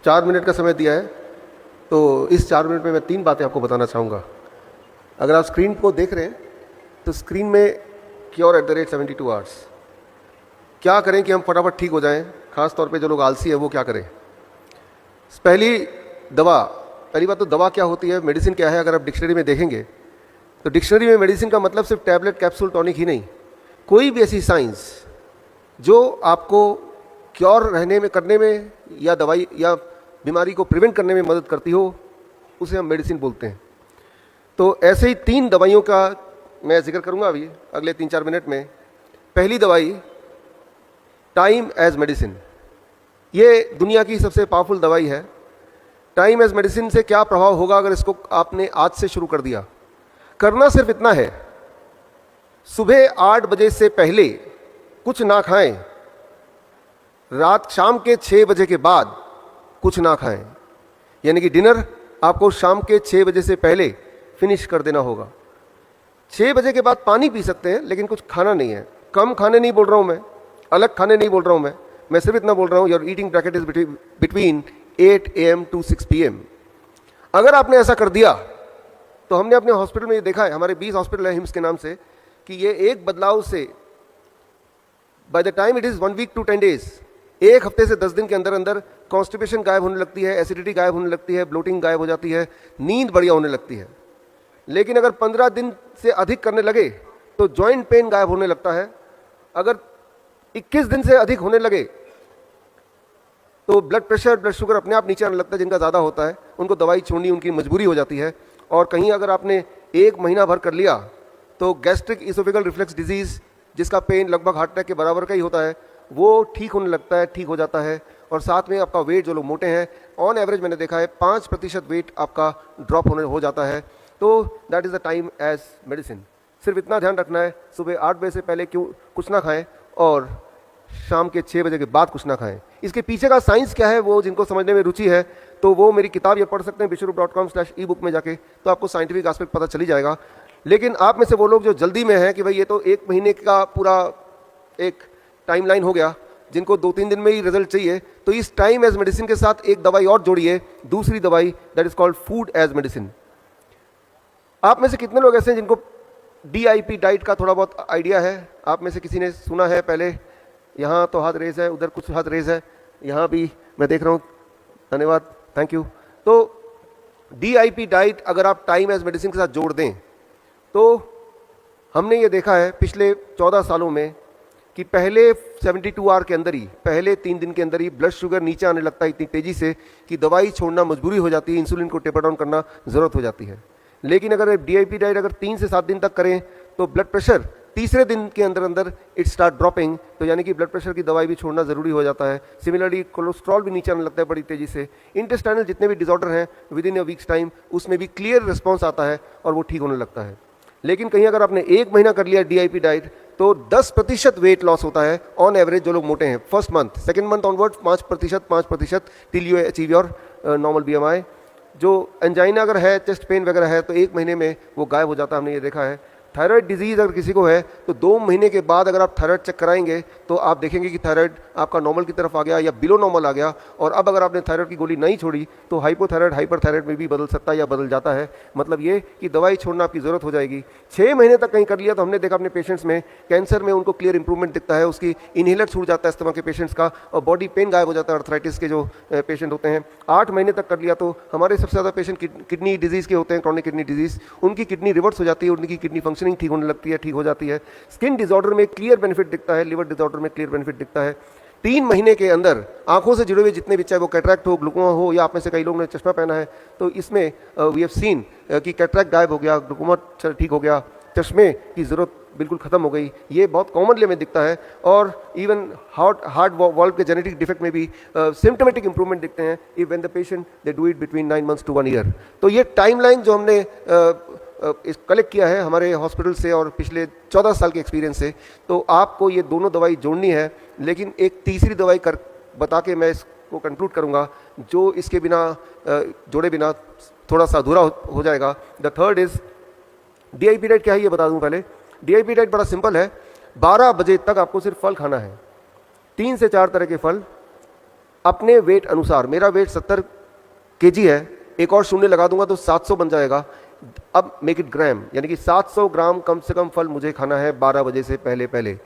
4 minute का समय दिया है, तो इस 4 मिनट में मैं 3 बातें आपको बताना चाहूँगा। अगर आप स्क्रीन को देख रहे हैं तो स्क्रीन में cure at the rate 72 hours. क्या करें कि हम फटाफट ठीक हो जाएं, खास तौर पे जो लोग आलसी है वो क्या करें। पहली बात तो दवा क्या होती है, मेडिसिन क्या है। अगर आप डिक्शनरी में देखेंगे तो डिक्शनरी में मेडिसिन का मतलब सिर्फ टैबलेट, कैप्सूल, टॉनिक ही नहीं, कोई भी ऐसी साइंस जो आपको क्योर रहने में, करने में, या दवाई या बीमारी को प्रिवेंट करने में मदद करती हो, उसे हम मेडिसिन बोलते हैं। तो ऐसे ही 3 दवाइयों का मैं जिक्र करूंगा अभी अगले 3-4 मिनट में। पहली दवाई टाइम एज मेडिसिन। ये दुनिया की सबसे पावरफुल दवाई है। टाइम एज मेडिसिन से क्या प्रभाव होगा अगर इसको आपने आज से शुरू कर दिया। करना सिर्फ इतना है, सुबह 8 बजे से पहले कुछ ना खाएं, शाम के 6 बजे के बाद कुछ ना खाएं। यानी कि डिनर आपको शाम के 6 बजे से पहले फिनिश कर देना होगा। 6 बजे के बाद पानी पी सकते हैं, लेकिन कुछ खाना नहीं है। कम खाने नहीं बोल रहा हूं मैं, अलग खाने नहीं बोल रहा हूं मैं सिर्फ इतना बोल रहा हूं, your eating bracket is between 8 AM to 6 PM। अगर आपने ऐसा कर दिया तो हमने अपने हॉस्पिटल में ये देखा है, हमारे 20 हॉस्पिटल है हिम्स के नाम से, कि ये एक बदलाव से by the time it is 1 week to 10 days, 1 हफ्ते से 10 दिन के अंदर अंदर कॉन्स्टिपेशन गायब होने लगती है, एसिडिटी गायब होने लगती है, ब्लोटिंग गायब हो जाती है, नींद बढ़िया होने लगती है। लेकिन अगर 15 दिन से अधिक करने लगे तो जॉइंट पेन गायब होने लगता है। अगर 21 दिन से अधिक होने लगे तो ब्लड प्रेशर, ब्लड शुगर अपने आप नीचे आने लगता है। जिनका ज़्यादा होता है उनको दवाई छोड़नी उनकी मजबूरी हो जाती है। और कहीं अगर आपने 1 महीना भर कर लिया तो गैस्ट्रिक इसोफेगल रिफ्लेक्स डिजीज़, जिसका पेन लगभग हार्ट अटैक के बराबर का ही होता है, वो ठीक होने लगता है, ठीक हो जाता है। और साथ में आपका वेट, जो लोग मोटे हैं, ऑन एवरेज मैंने देखा है 5% वेट आपका ड्रॉप हो जाता है। तो that is the time as medicine. सिर्फ इतना ध्यान रखना है, सुबह 8 बजे से पहले कुछ ना खाएं और शाम के 6 बजे के बाद कुछ ना खाएं। इसके पीछे का साइंस क्या है, वो जिनको समझने में रुचि है तो वो मेरी किताब ये पढ़ सकते हैं विश्वरूप.com/ebook में जाके, तो आपको साइंटिफिक एस्पेक्ट पता चली जाएगा। लेकिन आप में से वो लोग जो जल्दी में हैं कि भाई ये तो 1 महीने का पूरा एक टाइमलाइन हो गया, जिनको 2-3 दिन में ही रिजल्ट चाहिए, तो इस टाइम एज मेडिसिन के साथ एक दवाई और जोड़िए, दूसरी दवाई, that is called food as medicine. आप में से कितने लोग ऐसे हैं जिनको DIP डाइट का थोड़ा बहुत आइडिया है? आप में से किसी ने सुना है पहले? यहाँ तो हाथ रेज है, उधर कुछ हाथ रेज है, यहाँ भी मैं देख रहा हूँ, धन्यवाद, थैंक यू। तो DIP डाइट अगर आप टाइम एज मेडिसिन के साथ जोड़ दें तो हमने ये देखा है पिछले 14 सालों में कि पहले 72 आवर के अंदर ही, पहले 3 दिन के अंदर ही ब्लड शुगर नीचे आने लगता है इतनी तेजी से कि दवाई छोड़ना मजबूरी हो जाती है, इंसुलिन को टेपर डाउन करना ज़रूरत हो जाती है। लेकिन अगर DIP डाइट अगर 3 से 7 दिन तक करें तो ब्लड प्रेशर तीसरे दिन के अंदर अंदर इट स्टार्ट ड्रॉपिंग, तो यानी कि ब्लड प्रेशर की दवाई भी छोड़ना ज़रूरी हो जाता है। सिमिलरली कोलेस्ट्रॉल भी नीचे आने लगता है बड़ी तेज़ी से। इंटेस्टाइनल जितने भी डिसऑर्डर हैं with in a weeks time उसमें भी क्लियर रिस्पॉन्स आता है और वो ठीक होने लगता है। लेकिन कहीं अगर आपने 1 महीना कर लिया DIP डाइट तो 10% वेट लॉस होता है ऑन एवरेज जो लोग मोटे हैं। First month, second month onward 5% till you achieve your normal BMI। जो एंजाइना अगर है, चेस्ट पेन वगैरह है, तो 1 महीने में वो गायब हो जाता है, हमने ये देखा है। थायराइड डिजीज़ अगर किसी को है तो 2 महीने के बाद अगर आप थायराइड चेक कराएंगे तो आप देखेंगे कि थायराइड आपका नॉर्मल की तरफ आ गया या बिलो नॉर्मल आ गया। और अब अगर आपने थायराइड की गोली नहीं छोड़ी तो हाइपोथायराइड हाइपरथायराइड में भी बदल सकता है या बदल जाता है। मतलब ये कि दवाई छोड़ना आपकी ज़रूरत हो जाएगी। 6 महीने तक कहीं कर लिया तो हमने देखा अपने पेशेंट्स में, कैंसर में उनको क्लियर इंप्रूवमेंट दिखता है, उसकी इनहेलर छूट जाता है अस्थमा के पेशेंट्स का, और बॉडी पेन गायब हो जाता है अर्थराइटिस के जो पेशेंट होते हैं। 8 महीने तक कर लिया तो हमारे सबसे ज़्यादा पेशेंट किडनी डिजीज़ के होते हैं, क्रॉनिक किडनी डिजीज़, उनकी किडनी रिवर्स हो जाती है, उनकी किडनी फंक्शनिंग ठीक होने लगती है, ठीक हो जाती है। स्किन डिसऑर्डर में क्लियर बेनिफिट दिखता है, लिवर डिसऑर्डर में क्लियर बेनिफिट दिखता है। 3 महीने के अंदर आंखों से जुड़े हुए जितने भी, चाहे वो कैटरैक्ट हो, ग्लूकोमा हो, या आप में से कई लोगों ने चश्मा पहना है, तो इसमें वी हैव सीन कि कैटरैक्ट गायब हो गया, ग्लूकोमा ठीक हो गया, चश्मे की ज़रूरत बिल्कुल ख़त्म हो गई। ये बहुत कॉमनली हमें दिखता है। और इवन हार्ट वाल्व के जेनेटिक डिफेक्ट में भी सिम्टोमेटिक इंप्रूवमेंट दिखते हैं if when the patient they do it between 9 months to 1 year। तो ये टाइमलाइन जो हमने कलेक्ट किया है हमारे हॉस्पिटल से और पिछले 14 साल के एक्सपीरियंस से, तो आपको ये दोनों दवाई जोड़नी है। लेकिन एक तीसरी दवाई बता के मैं इसको कंक्लूड करूँगा, जो इसके बिना जोड़े बिना थोड़ा सा अधूरा हो जाएगा। The third is DIP diet. क्या है ये बता दूं पहले। DIP डाइट बड़ा सिंपल है। 12 बजे तक आपको सिर्फ फल खाना है, 3 से 4 तरह के फल, अपने वेट अनुसार, मेरा वेट 70 kg है, एक और शून्य लगा दूंगा तो 700 बन जाएगा। अब मेक इट ग्राम, यानी कि 700 ग्राम कम से कम फल मुझे खाना है 12 बजे से पहले पहले।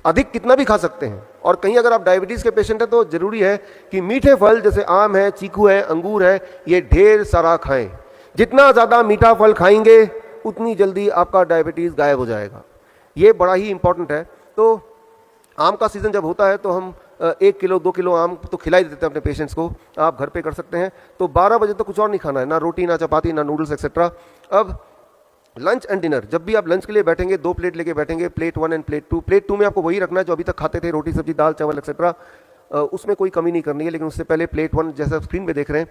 अधिक कितना भी खा सकते हैं। और कहीं अगर आप डायबिटीज़ के पेशेंट हैं तो जरूरी है कि मीठे फल जैसे आम है, चीकू है, अंगूर है, ये ढेर सारा खाएं। जितना ज़्यादा मीठा फल खाएंगे उतनी जल्दी आपका डायबिटीज़ गायब हो जाएगा। ये बड़ा ही इंपॉर्टेंट है। तो आम का सीज़न जब होता है तो हम 1 किलो 2 किलो आम तो खिला ही देते हैं अपने पेशेंट्स को, आप घर पे कर सकते हैं। तो 12 बजे तक कुछ और नहीं खाना है, ना रोटी, ना चपाती, ना नूडल्स एक्सेट्रा। अब लंच एंड डिनर, जब भी आप लंच के लिए बैठेंगे 2 प्लेट लेके बैठेंगे, प्लेट 1 एंड प्लेट 2। प्लेट 2 में आपको वही रखना है जो अभी तक खाते थे, रोटी सब्जी दाल चावल एक्सेट्रा, उसमें कोई कमी नहीं करनी है। लेकिन उससे पहले प्लेट 1 जैसा स्क्रीन पे देख रहे हैं,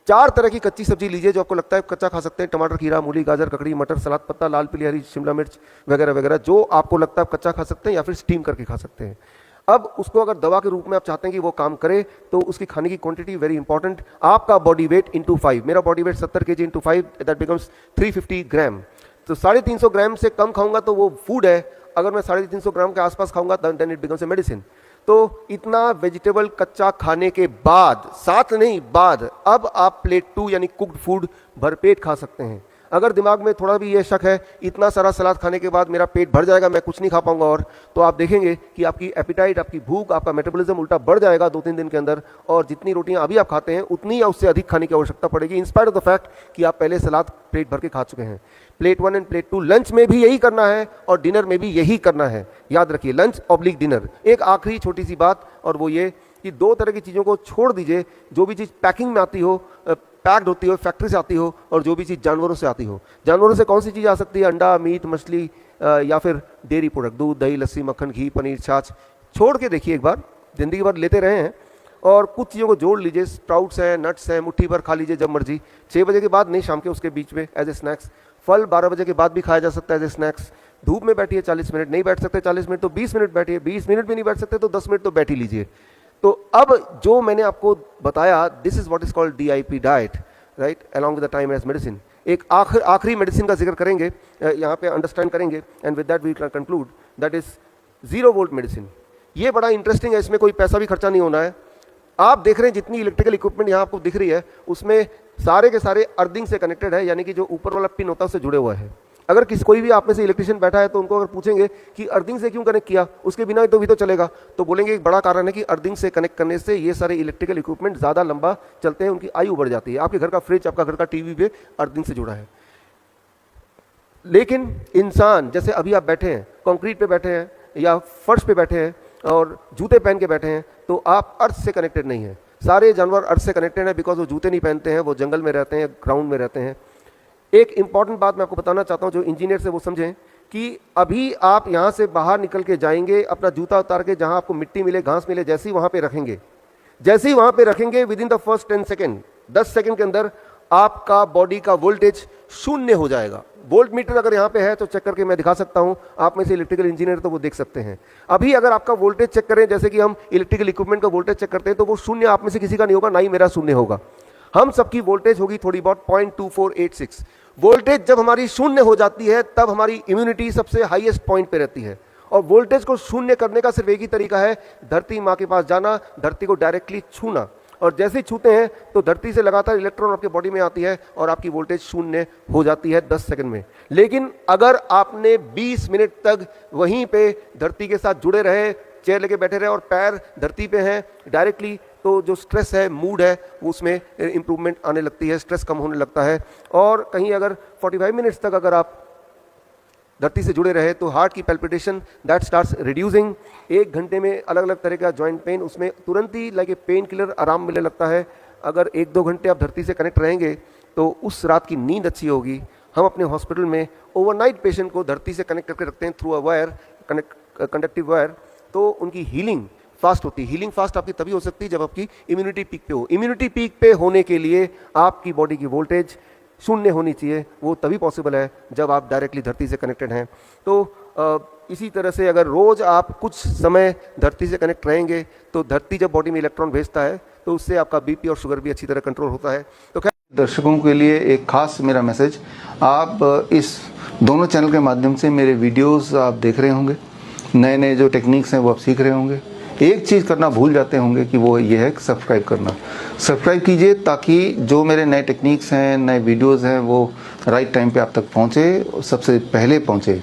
4 तरह की कच्ची सब्जी लीजिए जो आपको लगता है कच्चा खा सकते हैं। टमाटर, खीरा, मूली, गाजर, ककड़ी, मटर, सलाद पत्ता, लाल पीली हरी शिमला मिर्च वगैरह वगैरह, जो आपको लगता है कच्चा खा सकते हैं या फिर स्टीम करके खा सकते हैं। अब उसको अगर दवा के रूप में आप चाहते हैं कि वो काम करे तो उसकी खाने की क्वांटिटी वेरी इंपॉर्टेंट। आपका बॉडी वेट इंटू 5, मेरा body weight 70 kg into 5, that becomes 350 ग्राम। तो 350 ग्राम से कम खाऊंगा तो वो फूड है, अगर मैं 350 ग्राम के आसपास खाऊंगा then it becomes a medicine. तो इतना वेजिटेबल कच्चा खाने के बाद, साथ नहीं बाद, अब आप प्लेट 2 यानी कुक्ड फूड भरपेट खा सकते हैं। अगर दिमाग में थोड़ा भी ये शक है इतना सारा सलाद खाने के बाद मेरा पेट भर जाएगा, मैं कुछ नहीं खा पाऊंगा और, तो आप देखेंगे कि आपकी एपिटाइट, आपकी भूख, आपका मेटाबॉलिज्म उल्टा बढ़ जाएगा 2-3 दिन के अंदर, और जितनी रोटियां अभी आप खाते हैं उतनी या उससे अधिक खाने की आवश्यकता पड़ेगी, इंस्पाइट ऑफ द फैक्ट कि आप पहले सलाद पेट भर के खा चुके हैं। प्लेट 1 एंड प्लेट 2 लंच में भी यही करना है और डिनर में भी यही करना है। याद रखिए, लंच ऑब्लिक डिनर। एक आखिरी छोटी सी बात, और वो ये कि 2 तरह की चीज़ों को छोड़ दीजिए। जो भी चीज़ पैकिंग में आती हो, पैक्ड होती हो, फैक्ट्री से आती हो, और जो भी चीज़ जानवरों से आती हो। जानवरों से कौन सी चीज़ आ सकती है? अंडा, मीट, मछली या फिर डेयरी प्रोडक्ट, दूध, दही, लस्सी, मक्खन, घी, पनीर, छाछ। छोड़ के देखिए एक बार, जिंदगी भर लेते रहे हैं, और कुछ चीज़ों को जोड़ लीजिए। स्प्राउट्स हैं, नट्स हैं, मुट्ठी भर खा लीजिए जब मर्जी। 6 बजे के बाद नहीं, शाम के उसके बीच में एज ए स्नैक्स। फल 12 बजे के बाद भी खाया जा सकता है एज ए स्नैक्स। धूप में बैठिए 40 मिनट, नहीं बैठ सकते 40 मिनट तो 20 मिनट बैठिए, 20 मिनट भी नहीं बैठ सकते तो 10 मिनट तो बैठ ही लीजिए। तो अब जो मैंने आपको बताया, this is what is called DIP diet, right, along with the time as medicine. एक आखिरी मेडिसिन का जिक्र करेंगे, यहाँ पे अंडरस्टैंड करेंगे, and with that we can conclude, that is 0 volt medicine. ये बड़ा इंटरेस्टिंग है, इसमें कोई पैसा भी खर्चा नहीं होना है। आप देख रहे हैं जितनी इलेक्ट्रिकल इक्विपमेंट यहाँ आपको दिख रही है, उसमें सारे के सारे अर्थिंग से कनेक्टेड है, यानी कि जो ऊपर वाला पिन होता है उससे जुड़े हुआ है। अगर कोई भी आप में से इलेक्ट्रिशियन बैठा है तो उनको अगर पूछेंगे कि अर्थिंग से क्यों कनेक्ट किया, उसके बिना तो भी तो चलेगा, तो बोलेंगे एक बड़ा कारण है कि अर्थिंग से कनेक्ट करने से ये सारे इलेक्ट्रिकल इक्विपमेंट ज़्यादा लंबा चलते हैं, उनकी आयु बढ़ जाती है। आपके घर का फ्रिज, आपका घर का टीवी भी अर्थिंग से जुड़ा है। लेकिन इंसान, जैसे अभी आप बैठे हैं, कंक्रीट पे बैठे हैं या फर्श पे बैठे हैं और जूते पहन के बैठे हैं, तो आप अर्थ से कनेक्टेड नहीं है। सारे जानवर अर्थ से कनेक्टेड हैं, बिकॉज वो जूते नहीं पहनते हैं, वो जंगल में रहते हैं, ग्राउंड में रहते हैं। एक इंपॉर्टेंट बात मैं आपको बताना चाहता हूं, जो इंजीनियर से वो समझें कि अभी आप यहां से बाहर निकल के जाएंगे, अपना जूता उतार के जहां आपको मिट्टी मिले, घास मिले, जैसे ही वहां पे रखेंगे, with in the first 10 second, 10 second के अंदर आपका बॉडी का वोल्टेज 0 हो जाएगा। वोल्ट मीटर अगर यहाँ पे है तो चेक करके मैं दिखा सकता हूँ, आप में से इलेक्ट्रिकल इंजीनियर तो वो देख सकते हैं। अभी अगर आपका वोल्टेज चेक करें, जैसे कि हम इलेक्ट्रिकल इक्विपमेंट का वोल्टेज चेक करते हैं, तो वो 0 आप में से किसी का नहीं होगा, ना ही मेरा 0 होगा। हम सबकी वोल्टेज होगी थोड़ी बहुत 0.2486। वोल्टेज जब हमारी 0 हो जाती है तब हमारी इम्यूनिटी सबसे हाईएस्ट पॉइंट पे रहती है। और वोल्टेज को 0 करने का सिर्फ एक ही तरीका है, धरती माँ के पास जाना, धरती को डायरेक्टली छूना, और जैसे ही छूते हैं तो धरती से लगातार इलेक्ट्रॉन आपके बॉडी में आती है और आपकी वोल्टेज 0 हो जाती है 10 सेकंड में। लेकिन अगर आपने 20 मिनट तक वहीं पे धरती के साथ जुड़े रहे, चेयर लेके बैठे रहे और पैर धरती पे हैं डायरेक्टली, तो जो स्ट्रेस है, मूड है, उसमें इंप्रूवमेंट आने लगती है, स्ट्रेस कम होने लगता है। और कहीं अगर 45 मिनट्स तक अगर आप धरती से जुड़े रहे तो हार्ट की पैल्पिटेशन दैट स्टार्ट्स रिड्यूसिंग। 1 घंटे में अलग अलग तरह का जॉइंट पेन, उसमें तुरंत ही लाइक ए पेन किलर आराम मिलने लगता है। अगर 1-2 घंटे आप धरती से कनेक्ट रहेंगे तो उस रात की नींद अच्छी होगी। हम अपने हॉस्पिटल में ओवरनाइट पेशेंट को धरती से कनेक्ट करके रखते हैं through a wire, conductive wire, तो उनकी हीलिंग फास्ट होती है। हीलिंग फास्ट आपकी तभी हो सकती है जब आपकी इम्यूनिटी पीक पे हो। इम्यूनिटी पीक पे होने के लिए आपकी बॉडी की वोल्टेज 0 होनी चाहिए, वो तभी पॉसिबल है जब आप डायरेक्टली धरती से कनेक्टेड हैं। तो इसी तरह से अगर रोज आप कुछ समय धरती से कनेक्ट रहेंगे तो धरती जब बॉडी में इलेक्ट्रॉन भेजता है तो उससे आपका बीपी और शुगर भी अच्छी तरह कंट्रोल होता है। तो खैर, दर्शकों के लिए एक खास मेरा मैसेज, आप इस दोनों चैनल के माध्यम से मेरे वीडियोस आप देख रहे होंगे, नए नए जो टेक्निक्स हैं वो आप सीख रहे होंगे। एक चीज़ करना भूल जाते होंगे कि वो ये है सब्सक्राइब करना। सब्सक्राइब कीजिए ताकि जो मेरे नए टेक्निक्स हैं, नए वीडियोज़ हैं, वो राइट टाइम पे आप तक पहुँचे, सबसे पहले पहुँचे।